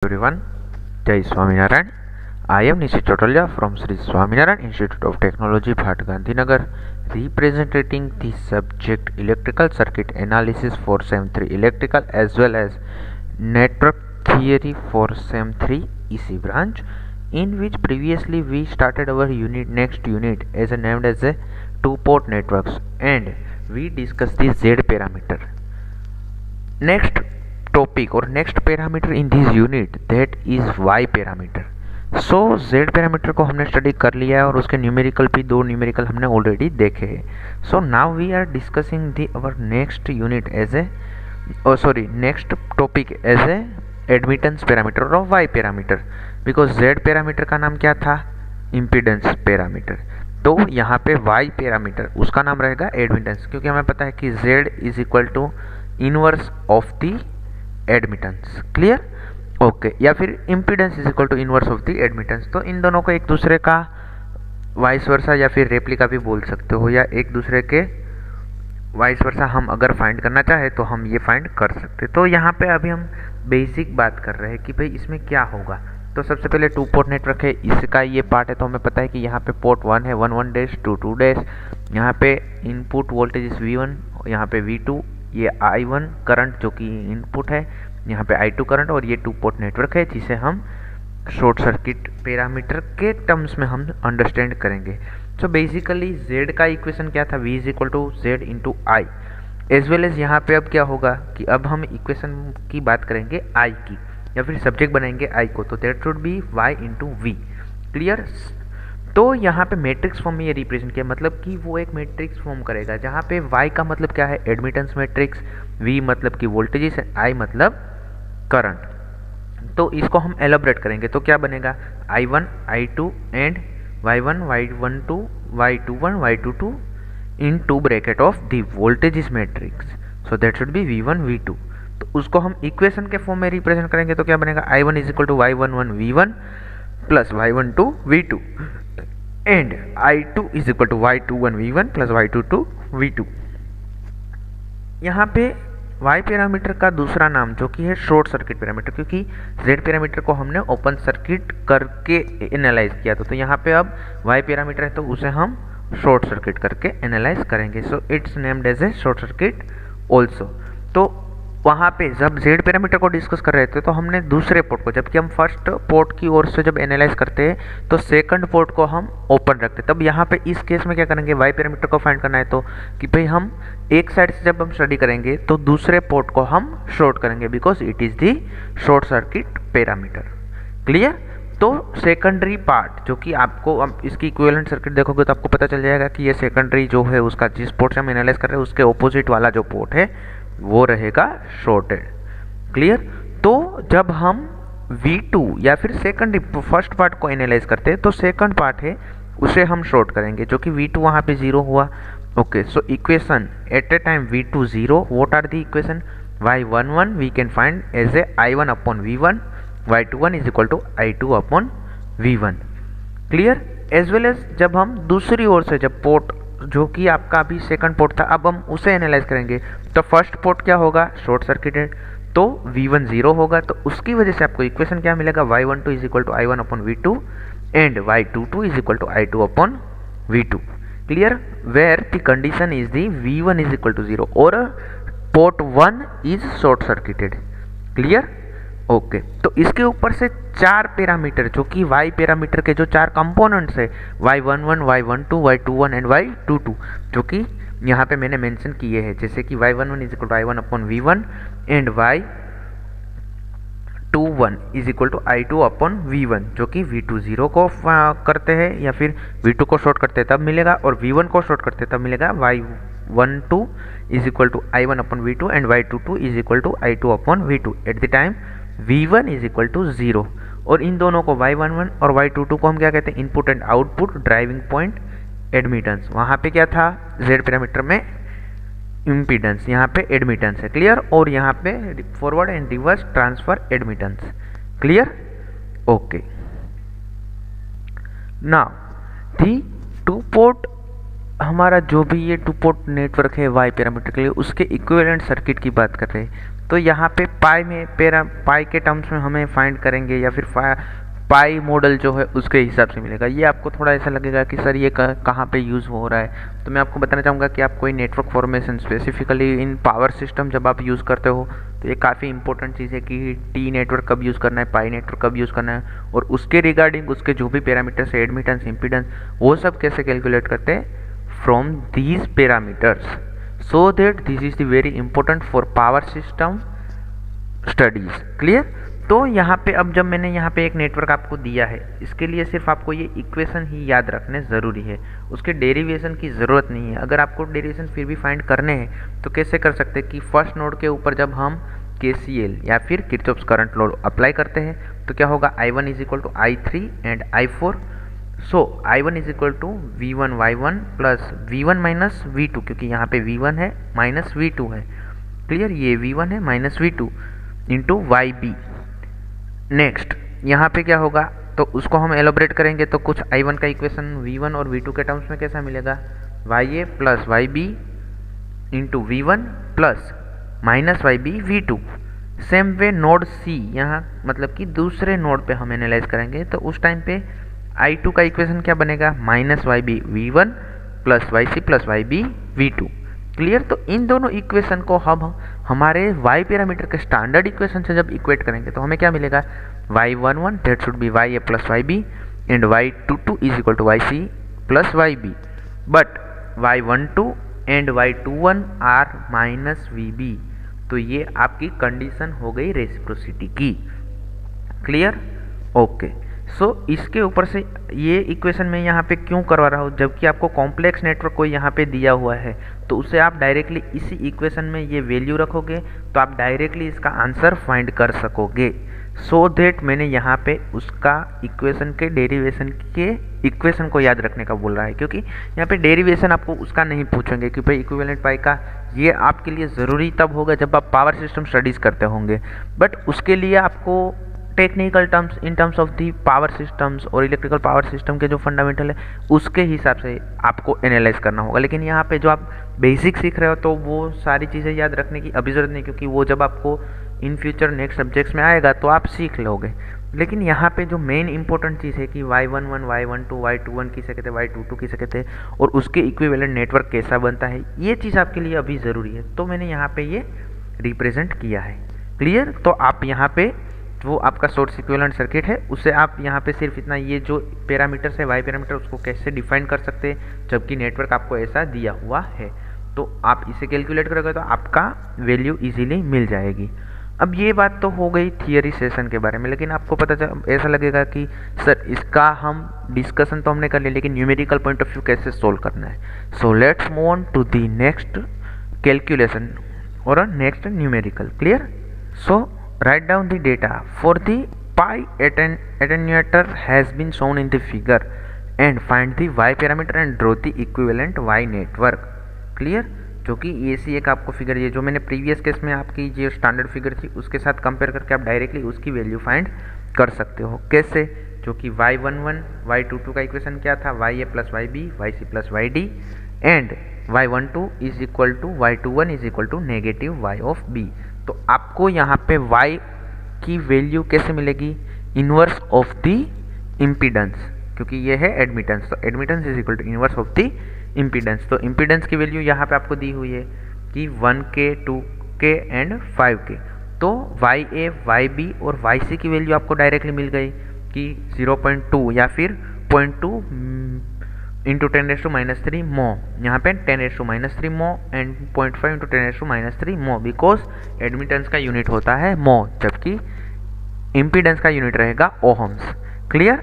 Everyone, Jai Swaminarayan. I am Nishi Chotolia from Sri Swaminarayan Institute of Technology, Bhat Gandhinagar, representing the subject Electrical Circuit Analysis for SEM 3 Electrical as well as Network Theory for SEM 3 EC branch, in which previously we started our next unit as named as a two-port networks, and we discussed the Z parameter. Next topic or next parameter in this unit, that is y parameter. So z parameter को हमने study कर लिया है और उसके numerical भी दो numerical हमने ऑलरेडी देखे हैं. So now we are discussing the our next unit as a next topic as a admittance parameter और Y parameter, because z parameter का नाम क्या था, इम्पीडेंस पैरामीटर. तो यहाँ पे y पैरामीटर उसका नाम रहेगा एडमिटेंस, क्योंकि हमें पता है कि z is equal to inverse of the admittance. Clear? Okay. या फिर impedance is equal to inverse of the admittance. तो इन दोनों को एक दूसरे का वाइस वर्सा या फिर रेप्लिका भी बोल सकते हो, या एक दूसरे के वाइस वर्सा हम अगर फाइंड करना चाहे तो हम ये फाइंड कर सकते. तो यहाँ पे अभी हम बेसिक बात कर रहे हैं कि भाई इसमें क्या होगा. तो सबसे पहले टू पोर्ट नेटवर्क है, इसका ये पार्ट है. तो हमें पता है कि यहाँ पे पोर्ट 1 है 1 डैश 2 डैश. यहाँ पे इनपुट वोल्टेज V1, यहाँ पे V2, ये I1 करंट जो कि इनपुट है, यहाँ पे I2 करंट, और ये टू पोर्ट नेटवर्क है जिसे हम शॉर्ट सर्किट पैरामीटर के टर्म्स में हम अंडरस्टैंड करेंगे. सो बेसिकली Z का इक्वेशन क्या था, V is equal to Z into I, as well as यहाँ पे अब क्या होगा कि अब हम इक्वेशन की बात करेंगे I की, या फिर सब्जेक्ट बनाएंगे I को, तो that should B Y into V. Clear? तो यहाँ पे मैट्रिक्स फॉर्म में ये रिप्रेजेंट किया, मतलब कि वो एक मैट्रिक्स फॉर्म करेगा जहाँ पे Y का मतलब क्या है, एडमिटेंस मैट्रिक्स, V मतलब कि वोल्टेजेस, I मतलब करंट. तो इसको हम एलाबोरेट करेंगे तो क्या बनेगा, I1 I2 and Y1 Y12 Y21 Y22 in to bracket of the voltages matrix. So that should B V1 V2. तो उसको हम इक्वेशन के फॉर्म में रिप्रेजेंट करेंगे तो क्या बनेगा, I1 is equal to Y11 V1 plus Y12 V2 and I2 is equal to Y21 V1 plus Y22 V2. यहाँ पे Y पैरामीटर का दूसरा नाम जो कि है शॉर्ट सर्किट पैरामीटर, क्योंकि Z पैरामीटर को हमने ओपन सर्किट करके एनालाइज किया था. तो यहाँ पे अब Y पैरामीटर है तो उसे हम शॉर्ट सर्किट करके एनालाइज करेंगे. So it's named as a short circuit also. तो वहाँ पे जब Z पैरामीटर को डिस्कस कर रहे थे तो हमने दूसरे पोर्ट को, जबकि हम फर्स्ट पोर्ट की ओर से जब एनालाइज करते हैं तो सेकंड पोर्ट को हम ओपन रखते हैं. तब यहाँ पे इस केस में क्या करेंगे, Y पैरामीटर को फाइंड करना है तो कि भाई हम एक साइड से जब हम स्टडी करेंगे तो दूसरे पोर्ट को हम शॉर्ट करेंगे, because it is the short circuit parameter. Clear? तो सेकेंडरी पार्ट जो कि आपको अब इसकी इक्विवेलेंट सर्किट देखोगे तो आपको पता चल जाएगा कि ये सेकेंडरी जो है उसका जिस पोर्ट से हम एनालाइज कर रहे हैं उसके ऑपोजिट वाला जो पोर्ट है वो रहेगा शॉर्टेड. क्लियर? तो जब हम V2 या फिर सेकंड फर्स्ट पार्ट को एनालाइज करते हैं तो सेकंड पार्ट है उसे हम शॉर्ट करेंगे, जो कि V2 वहाँ पे 0 हुआ. Okay. So equation at a time V2 0, what are the equation, Y11 we can find as a I1 upon V1, Y21 is equal to I2 upon V1. Clear? As well as जब हम दूसरी ओर से जब port जो कि आपका अभी second port था अब हम उसे एनालाइज करेंगे तो फर्स्ट पोर्ट क्या होगा, शॉर्ट सर्किटेड, तो V1 0 होगा. तो उसकी वजह से आपको इक्वेशन क्या मिलेगा, Y12 is equal to I1 upon V2 and Y22 is equal to I2 upon V2. Clear? Where the condition is the V1 is equal to 0 और port 1 is short circuited. Clear? Okay. तो इसके ऊपर से चार parameter जो कि Y parameter के जो चार कंपोनेंट्स है, Y11 Y12 Y21 and Y22, जो कि यहाँ पे मैंने मेंशन किए हैं, जैसे कि Y11 is equal to I1 upon V1 and Y21 is equal to I2 upon V1, जो कि V2 0 को करते हैं या फिर V2 को शॉर्ट करते हैं तब मिलेगा, और V1 को शॉर्ट करते हैं तब मिलेगा Y12 is equal to I1 upon V2 and Y22 is equal to I2 upon V2 at the time V1 is equal to 0. और इन दोनों को Y11 और Y22 को हम क्या कहते हैं, input and output driving point admittance. वहाँ पे क्या था, Z पैरामीटर में इम्पीडेंस, यहाँ पे एडमिटेंस है. क्लियर? और यहाँ पे forward and reverse transfer admittance. Clear? Okay. Now the two port, हमारा जो भी ये टू पोर्ट नेटवर्क है Y पैरामीटर के लिए, उसके इक्विवेलेंट सर्किट की बात कर रहे हैं. तो यहाँ पे पाई के टर्म्स में हमें फाइंड करेंगे या फिर पाई मॉडल जो है उसके हिसाब से मिलेगा। ये आपको थोड़ा ऐसा लगेगा कि सर ये कहाँ पे यूज़ हो रहा है, तो मैं आपको बताना चाहूँगा कि आप कोई network formation specifically in power system जब आप यूज़ करते हो तो ये काफ़ी इंपॉर्टेंट चीज़ है कि टी नेटवर्क कब यूज़ करना है, पाई नेटवर्क कब यूज़ करना है, और उसके रिगार्डिंग उसके जो भी पैरामीटर्स है, एडमिटेंस, इम्पीडेंस, वो सब कैसे कैलकुलेट करते हैं from these parameters, so that this is the very important for power system studies. Clear. तो यहाँ पे अब जब मैंने यहाँ पे एक नेटवर्क आपको दिया है, इसके लिए सिर्फ आपको ये इक्वेशन ही याद रखने ज़रूरी है, उसके डेरिवेशन की ज़रूरत नहीं है। अगर आपको डेरिवेशन फिर भी फाइंड करने हैं तो कैसे कर सकते हैं कि फर्स्ट नोड के ऊपर जब हम KCL या फिर किरचॉफ्स करंट लॉ अप्लाई करते हैं तो क्या होगा, I1 is equal to I3 and I4। So I1 is equal to V1 Y1 plus V1 minus V2, क्योंकि यहाँ पे V1 है माइनस V2 है। क्लियर। ये V1 है minus V2 into YB। Next यहाँ पे क्या होगा, तो उसको हम एलोबरेट करेंगे तो कुछ I1 का इक्वेशन V1 और V2 के टर्म्स में कैसा मिलेगा, YA plus YB into V1 plus minus YB V2। Same way node C, यहाँ मतलब कि दूसरे नोड पे हम एनालाइज करेंगे तो उस टाइम पे I2 का इक्वेशन क्या बनेगा, minus YB V1 plus YC plus YB V2। Clear. तो इन दोनों इक्वेशन को हम हमारे y पैरामीटर के स्टैंडर्ड इक्वेशन से जब इक्वेट करेंगे तो हमें क्या मिलेगा, y11 that should be YA plus YB and y22 is equal to YC plus YB, but y12 and y21 are minus VB। तो ये आपकी कंडीशन हो गई रेसिप्रोसिटी की। क्लियर। ओके। सो इसके ऊपर से ये इक्वेशन मैं यहाँ पे क्यों करवा रहा हूँ, जबकि आपको कॉम्प्लेक्स नेटवर्क को यहाँ पे दिया हुआ है तो उसे आप डायरेक्टली इसी इक्वेशन में ये वैल्यू रखोगे तो आप डायरेक्टली इसका आंसर फाइंड कर सकोगे। सो दैट मैंने यहाँ पे उसका इक्वेशन के डेरिवेशन के इक्वेशन को याद रखने का बोल रहा है, क्योंकि यहाँ पे डेरिवेशन आपको उसका नहीं पूछेंगे कि भाई इक्विवेलेंट पाई का, ये आपके लिए ज़रूरी तब होगा जब आप पावर सिस्टम स्टडीज़ करते होंगे, बट उसके लिए आपको technical terms in terms of the power systems और इलेक्ट्रिकल पावर सिस्टम के जो फंडामेंटल है उसके हिसाब से आपको एनालाइज करना होगा। लेकिन यहाँ पे जो आप बेसिक सीख रहे हो तो वो सारी चीज़ें याद रखने की अभी ज़रूरत नहीं, क्योंकि वो जब आपको इन फ्यूचर नेक्स्ट सब्जेक्ट्स में आएगा तो आप सीख लोगे। लेकिन यहाँ पे जो मेन इंपॉर्टेंट चीज़ है कि y11, y12, y21 किसे कहते हैं, y22 किसे कहते हैं और उसके इक्विवेलेंट नेटवर्क कैसा बनता है, ये चीज़ आपके लिए अभी ज़रूरी है, तो मैंने यहाँ पे ये रिप्रेजेंट किया है। क्लियर। तो आप यहाँ पे वो आपका सोर्स इक्विवेलेंट सर्किट है, उसे आप यहाँ पे सिर्फ इतना, ये जो पैरामीटर्स है वाई पैरामीटर, उसको कैसे डिफाइन कर सकते हैं जबकि नेटवर्क आपको ऐसा दिया हुआ है, तो आप इसे कैलकुलेट करोगे तो आपका वैल्यू इजीली मिल जाएगी। अब ये बात तो हो गई थियरी सेशन के बारे में, लेकिन आपको पता चल ऐसा लगेगा कि सर इसका हम डिस्कशन तो हमने कर लिया, लेकिन न्यूमेरिकल पॉइंट ऑफ व्यू कैसे सोल्व करना है। So let's move on to the next calculation और next numerical. Clear. So write down the data for the pi attenuator has been shown in the figure and find the y parameter and draw the equivalent y network। Clear. जो कि ऐसी एक आपको figure, ये जो मैंने previous case में आपकी जो स्टैंडर्ड फिगर थी उसके साथ कंपेयर करके आप डायरेक्टली उसकी वैल्यू फाइंड कर सकते हो। कैसे, जो कि y11 y22 का इक्वेशन क्या था, ya plus yb yc plus yd and y12 is equal to y21 is equal to negative y of b। तो आपको यहाँ पे y की वैल्यू कैसे मिलेगी, इनवर्स ऑफ द इम्पीडेंस, क्योंकि ये है एडमिटेंस, तो admittance is equal to inverse of the impedance. तो इम्पीडेंस की वैल्यू यहाँ पे आपको दी हुई है कि 1K 2K एंड 5K। तो YA YB और YC की वैल्यू आपको डायरेक्टली मिल गई कि 0.2 या फिर 0.2 इंटू 10⁻³ मो, यहाँ पे 10⁻³ मो एंड 0.5 इंटू 10⁻³ मो, बिकॉज एडमिटेंस का यूनिट होता है मो जबकि इम्पीडेंस का यूनिट रहेगा ओहम्स। क्लियर।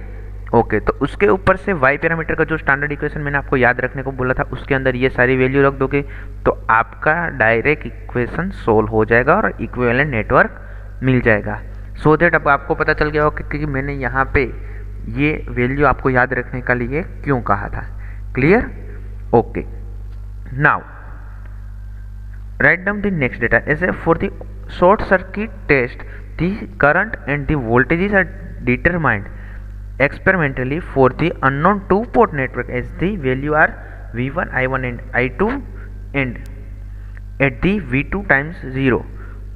ओके। तो उसके ऊपर से वाई पैरामीटर का जो स्टैंडर्ड इक्वेशन मैंने आपको याद रखने को बोला था उसके अंदर ये सारी वैल्यू रख दोगे तो आपका डायरेक्ट इक्वेशन सोल्व हो जाएगा और इक्विवेलेंट नेटवर्क मिल जाएगा। सो दैट अब आपको पता चल गया होगा कि मैंने यहाँ पे ये वैल्यू आपको याद रखने के लिए क्यों कहा था। Clear. Okay. Now write down the next data as a for the short circuit test the current and the voltages are determined experimentally for the unknown two-port network as the value are V1, I1 and I2 and at the V2 times 0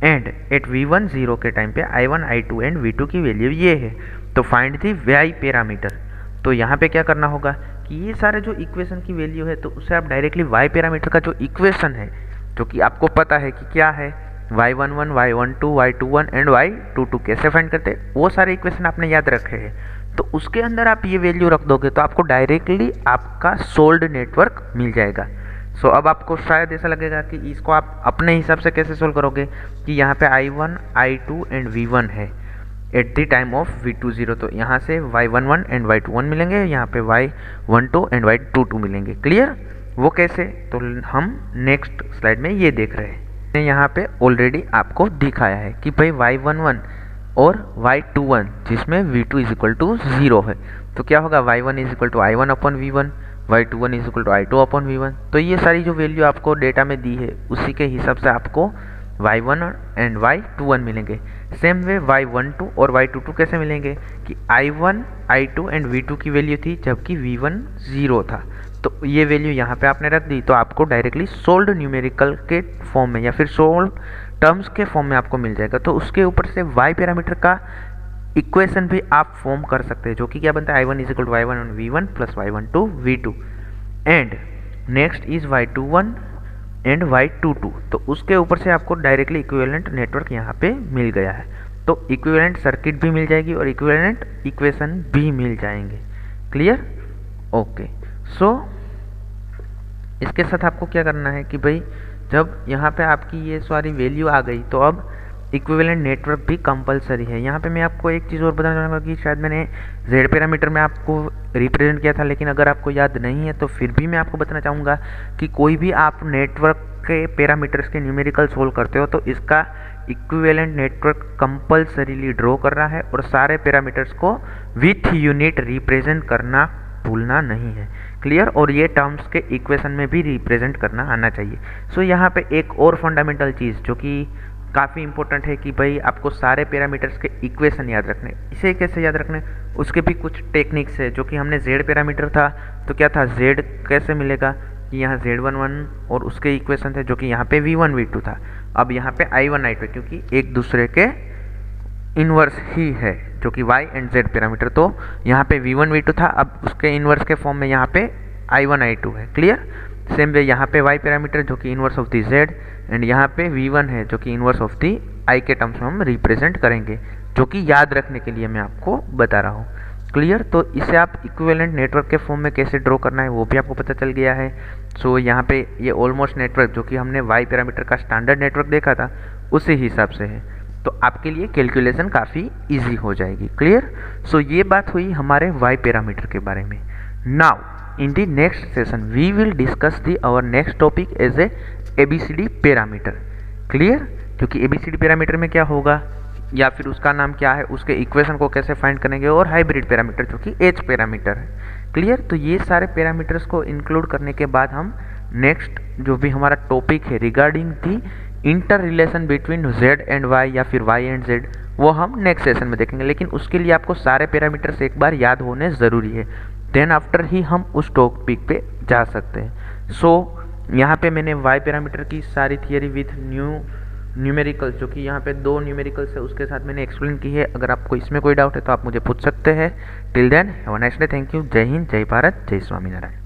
and at v1 0 के time पे i1 i2 and v2 की value ये है। तो find the y parameter. तो यहाँ पे क्या करना होगा कि ये सारे जो इक्वेशन की वैल्यू है तो उसे आप डायरेक्टली y पैरामीटर का जो इक्वेशन है जो कि आपको पता है कि क्या है y11 y12 y21 and y22 कैसे फाइंड करते हैं वो सारे इक्वेशन आपने याद रखे हैं। तो उसके अंदर आप ये वैल्यू रख दोगे तो आपको डायरेक्टली आपका सोल्ड नेटवर्क मिल जाएगा। सो अब आपको शायद ऐसा लगेगा कि इसको आप अपने हिसाब से कैसे सोल्व करोगे कि यहाँ पे i1 i2 एंड v1 है eight the time of v2 0। तो यहाँ से y11 एंड y21 मिलेंगे, यहाँ पे y12 एंड y22 मिलेंगे। क्लियर? वो कैसे? तो हम नेक्स्ट स्लाइड में ये देख रहे हैं। मैंने यहाँ पे ऑलरेडी आपको दिखाया है कि भाई y11 और y21 जिसमें v2 इज इक्वल टू 0 है तो क्या होगा y1 is equal to i1 upon v1, y21 is equal to i2 upon v1। तो ये सारी जो वैल्यू आपको डेटा में दी है उसी के हिसाब से आपको y1 एंड y21 मिलेंगे। सेम वे y12 और y22 कैसे मिलेंगे कि i1 i2 एंड v2 की वैल्यू थी जबकि v1 0 था। तो ये वैल्यू यहाँ पे आपने रख दी तो आपको डायरेक्टली सोल्ड न्यूमेरिकल के फॉर्म में या फिर सोल्ड टर्म्स के फॉर्म में आपको मिल जाएगा। तो उसके ऊपर से y पैरामीटर का इक्वेशन भी आप फॉर्म कर सकते हैं जो कि क्या बनता है i1 is equal to y1 on v1 plus y12 v2 and next is y21 and y22। तो उसके ऊपर से आपको डायरेक्टली इक्विवेलेंट नेटवर्क यहाँ पे मिल गया है। तो इक्विवेलेंट सर्किट भी मिल जाएगी और इक्विवेलेंट इक्वेशन भी मिल जाएंगे। क्लियर? ओके। सो इसके साथ आपको क्या करना है कि भाई जब यहाँ पे आपकी ये सारी वैल्यू आ गई तो अब इक्विवेलेंट नेटवर्क भी कंपलसरी है। यहाँ पे मैं आपको एक चीज़ और बताना चाहूँगा कि शायद मैंने जेड पैरामीटर में आपको रिप्रेजेंट किया था लेकिन अगर आपको याद नहीं है तो फिर भी मैं आपको बताना चाहूँगा कि कोई भी आप नेटवर्क के पैरामीटर्स के न्यूमेरिकल सोल्व करते हो तो इसका इक्विवेलेंट नेटवर्क कंपलसरीली ड्रॉ करना है और सारे पैरामीटर्स को विथ यूनिट रिप्रेजेंट करना भूलना नहीं है। क्लियर? और ये टर्म्स के इक्वेशन में भी रिप्रेजेंट करना आना चाहिए। सो यहाँ पे एक और फंडामेंटल चीज़ जो कि काफ़ी इंपॉर्टेंट है कि भाई आपको सारे पैरामीटर्स के इक्वेशन याद रखने। इसे कैसे याद रखने उसके भी कुछ टेक्निक्स है। जो कि हमने जेड पैरामीटर था तो क्या था जेड कैसे मिलेगा कि यहाँ z11 और उसके इक्वेशन थे जो कि यहाँ पे v1 v2 था। अब यहाँ पे i1 i2 क्योंकि एक दूसरे के इनवर्स ही है जो कि y एंड z पैरामीटर। तो यहाँ पे v1 v2 था, अब उसके इनवर्स के फॉर्म में यहाँ पे i1 i2 है। क्लियर? सेम वे यहाँ पे y पैरामीटर जो कि inverse of the z and यहाँ पे v1 है जो कि इनवर्स ऑफ दी i के टर्म्स में हम रिप्रेजेंट करेंगे जो कि याद रखने के लिए मैं आपको बता रहा हूँ। क्लियर? तो इसे आप इक्विवेलेंट नेटवर्क के फॉर्म में कैसे ड्रॉ करना है वो भी आपको पता चल गया है। सो यहाँ पे ये ऑलमोस्ट नेटवर्क जो कि हमने y पैरामीटर का स्टैंडर्ड नेटवर्क देखा था उसी हिसाब से है तो आपके लिए कैलकुलेशन काफ़ी इजी हो जाएगी। क्लियर? सो ये बात हुई हमारे y पैरामीटर के बारे में। Now in the next session we will discuss the our next topic as a ABCD parameter. Clear? क्योंकि ABCD पैरामीटर में क्या होगा या फिर उसका नाम क्या है, उसके इक्वेशन को कैसे फाइंड करेंगे और हाइब्रिड पैरामीटर जो कि H पैरामीटर है। क्लियर? तो ये सारे पैरामीटर्स को इंक्लूड करने के बाद हम नेक्स्ट जो भी हमारा टॉपिक है regarding the inter relation between Z and Y या फिर Y एंड Z वो हम नेक्स्ट सेशन में देखेंगे। लेकिन उसके लिए आपको सारे पैरामीटर्स एक बार याद होने ज़रूरी है, देन आफ्टर ही हम उस टॉपिक पे जा सकते हैं। सो यहाँ पे मैंने Y पैरामीटर की सारी थियरी विथ न्यूमेरिकल्स जो कि यहाँ पे 2 न्यूमेरिकल्स है उसके साथ मैंने एक्सप्लेन की है। अगर आपको इसमें कोई डाउट है तो आप मुझे पूछ सकते हैं। Till then have a nice day. Thank you. जय हिंद, जय भारत, जय स्वामीनारायण।